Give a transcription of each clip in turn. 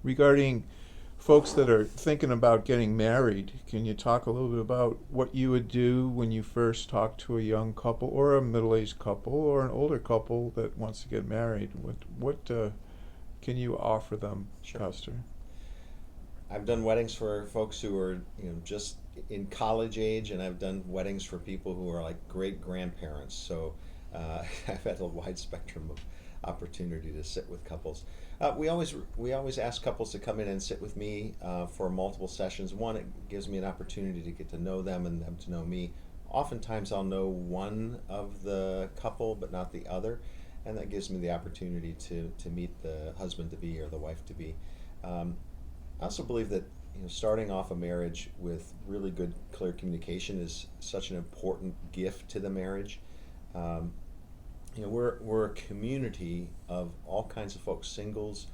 regarding folks that are thinking about getting married. Can you talk a little bit about what you would do when you first talk to a young couple, or a middle-aged couple, or an older couple that wants to get married? What can you offer them, Sure. Pastor? I've done weddings for folks who are, just in college age, and I've done weddings for people who are like great grandparents. So I've had a wide spectrum of opportunity to sit with couples. We always ask couples to come in and sit with me for multiple sessions. One, it gives me an opportunity to get to know them and them to know me. Oftentimes, I'll know one of the couple, but not the other, and that gives me the opportunity to meet the husband to be or the wife to be. Um, I also believe that starting off a marriage with really good, clear communication is such an important gift to the marriage. Um, we're a community of all kinds of folks, singles,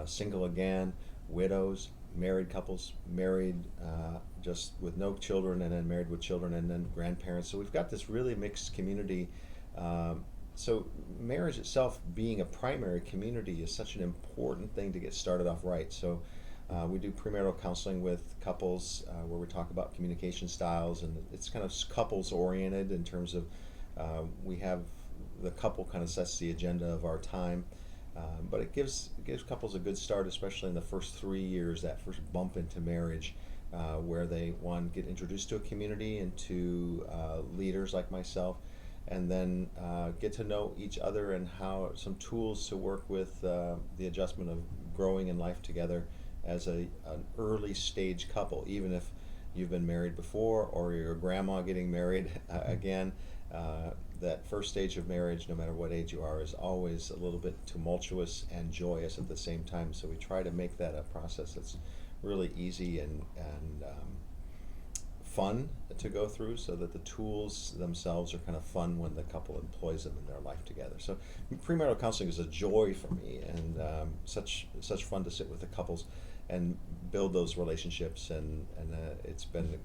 single again, widows, married couples, married just with no children, and then married with children, and then grandparents. So we've got this really mixed community. Um, so marriage itself, being a primary community, is such an important thing to get started off right. So we do premarital counseling with couples where we talk about communication styles, and it's kind of couples oriented in terms of we have the couple kind of sets the agenda of our time. But it gives couples a good start, especially in the first 3 years, that first bump into marriage, where they one get introduced to a community and to leaders like myself, and then get to know each other and how some tools to work with the adjustment of growing in life together as an early stage couple, even if you've been married before or you're a grandma getting married again. Uh, that first stage of marriage, no matter what age you are, is always a little bit tumultuous and joyous at the same time. So we try to make that a process that's really easy and fun to go through, so that the tools themselves are kind of fun when the couple employs them in their life together. So premarital counseling is a joy for me, and such fun to sit with the couples and build those relationships, and it's been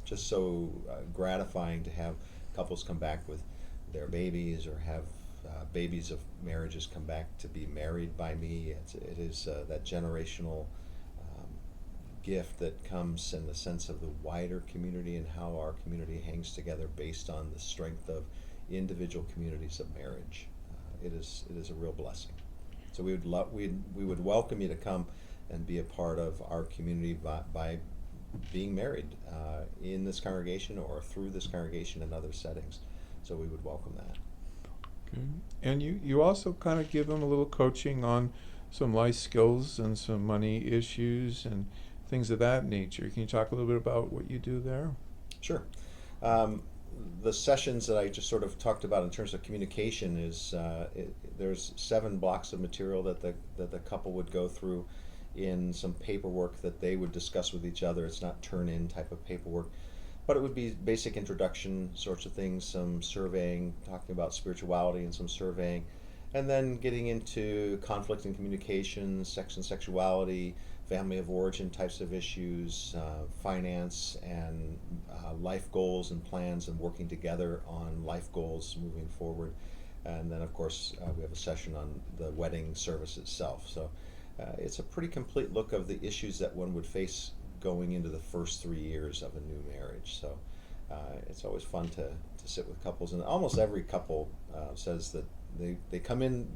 just so gratifying to have couples come back with their babies, or have babies of marriages come back to be married by me. It is that generational um, gift that comes in the sense of the wider community and how our community hangs together based on the strength of individual communities of marriage. It is a real blessing. So we would welcome you to come and be a part of our community by being married in this congregation or through this congregation in other settings. So we would welcome that. Okay. And you also kind of give them a little coaching on some life skills and some money issues and things of that nature. Can you talk a little bit about what you do there? Sure. Um, the sessions that I just sort of talked about in terms of communication is there's 7 blocks of material that the couple would go through in some paperwork that they would discuss with each other. It's not turn in type of paperwork, but it would be basic introduction sorts of things, some surveying, talking about spirituality and some surveying, and then getting into conflict and communication, sex and sexuality, family of origin types of issues, finance, and life goals and plans, and working together on life goals moving forward. And then, of course, we have a session on the wedding service itself. So it's a pretty complete look of the issues that one would face going into the first 3 years of a new marriage. So it's always fun to sit with couples, and almost every couple says that they come in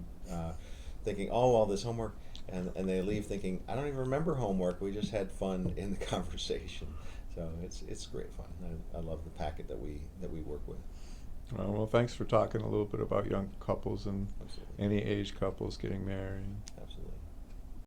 thinking, oh, all this homework, and they leave thinking, I don't even remember homework. We just had fun in the conversation. So it's great fun. I love the packet that we work with. Well, thanks for talking a little bit about young couples and Absolutely. any age couples getting married.